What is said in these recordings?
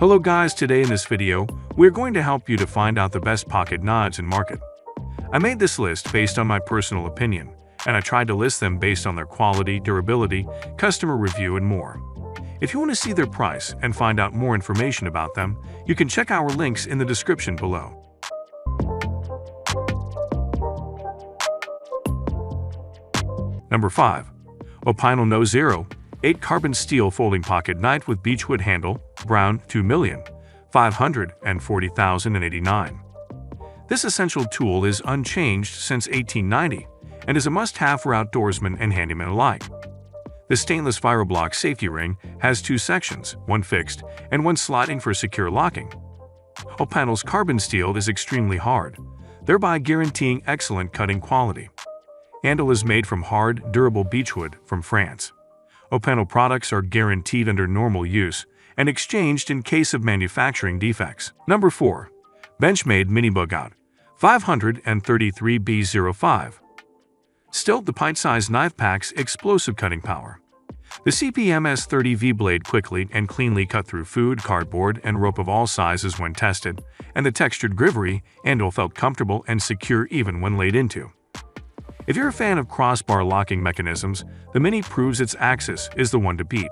Hello guys, today in this video, we're going to help you to find out the best pocket knives in market. I made this list based on my personal opinion, and I tried to list them based on their quality, durability, customer review, and more. If you want to see their price and find out more information about them, you can check our links in the description below. Number 5. Opinel No. 0 8 Carbon Steel Folding Pocket Knife with Beechwood Handle, Brown, 2,540,089. This essential tool is unchanged since 1890 and is a must-have for outdoorsmen and handymen alike. The stainless Viroblock safety ring has two sections, one fixed and one sliding for secure locking. Opinel's carbon steel is extremely hard, thereby guaranteeing excellent cutting quality. Handle is made from hard, durable beechwood from France. Opinel products are guaranteed under normal use and exchanged in case of manufacturing defects. Number 4. Benchmade Mini Bugout 533B05. Still, the pint-sized knife packs explosive cutting power. The CPMS-30V blade quickly and cleanly cut through food, cardboard, and rope of all sizes when tested, and the textured grivery handle felt comfortable and secure even when laid into. If you're a fan of crossbar locking mechanisms, the Mini proves its axis is the one to beat.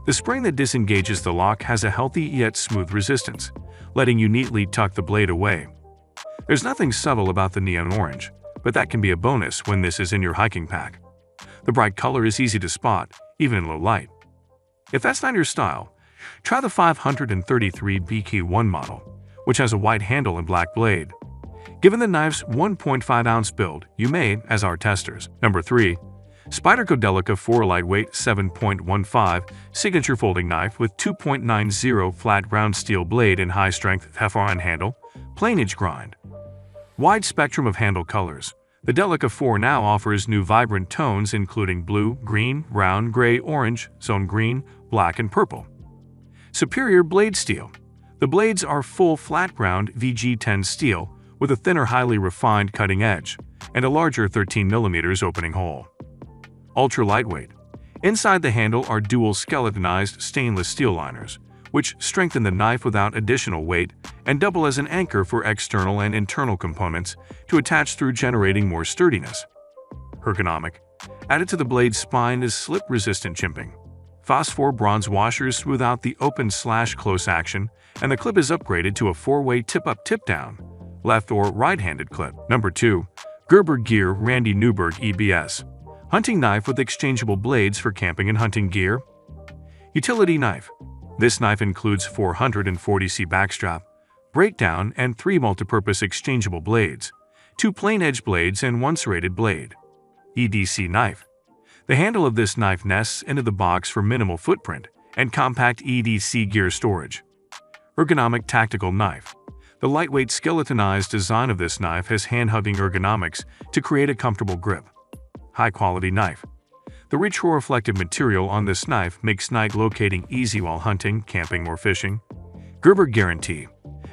The spring that disengages the lock has a healthy yet smooth resistance, letting you neatly tuck the blade away. There's nothing subtle about the neon orange, but that can be a bonus when this is in your hiking pack. The bright color is easy to spot, even in low light. If that's not your style, try the 533BK1 model, which has a white handle and black blade. Given the knife's 1.5-ounce build, you may, as our testers. Number 3. Spyderco Delica 4 Lightweight 7.15 Signature Folding Knife with 2.90 flat round steel blade and high-strength Teflon handle, plain edge grind. Wide spectrum of handle colors. The Delica 4 now offers new vibrant tones including blue, green, brown, gray, orange, zone green, black, and purple. Superior blade steel. The blades are full flat-ground VG10 steel with a thinner, highly refined cutting edge and a larger 13mm opening hole. Ultra lightweight. Inside the handle are dual skeletonized stainless steel liners, which strengthen the knife without additional weight and double as an anchor for external and internal components to attach through, generating more sturdiness. Ergonomic. Added to the blade's spine is slip-resistant chimping. Phosphor bronze washers smooth out the open/close action, and the clip is upgraded to a 4-way tip-up, tip-down, left or right-handed clip. Number 2. Gerber Gear Randy Newberg EBS Hunting Knife with Exchangeable Blades for Camping and Hunting Gear. Utility Knife. This knife includes 440C backstrap, breakdown, and 3 multipurpose exchangeable blades, 2 plain edge blades and 1 serrated blade. EDC Knife. The handle of this knife nests into the box for minimal footprint and compact EDC gear storage. Ergonomic Tactical Knife. The lightweight skeletonized design of this knife has hand-hugging ergonomics to create a comfortable grip. High-quality knife. The rich reflective material on this knife makes knife locating easy while hunting, camping, or fishing. Gerber Guarantee.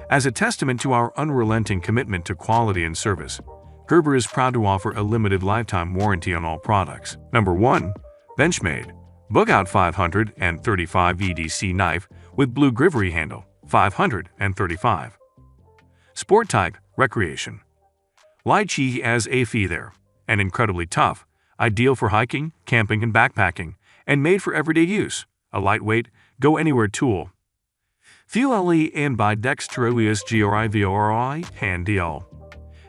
As a testament to our unrelenting commitment to quality and service, Gerber is proud to offer a limited lifetime warranty on all products. Number 1. Benchmade Bugout 535 EDC Knife with Blue Grivery Handle, 535. Sport Type Recreation. Light cheeky as a feather and incredibly tough, ideal for hiking, camping, and backpacking, and made for everyday use. A lightweight, go-anywhere tool. Fuel and by Dexterous GRIVORI hand deal.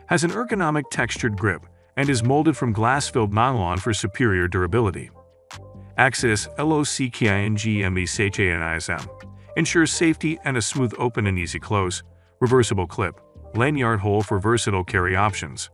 Has an ergonomic textured grip and is molded from glass-filled nylon for superior durability. Axis LOCKINGMECHANISM ensures safety and a smooth open and easy close. Reversible clip, lanyard hole for versatile carry options.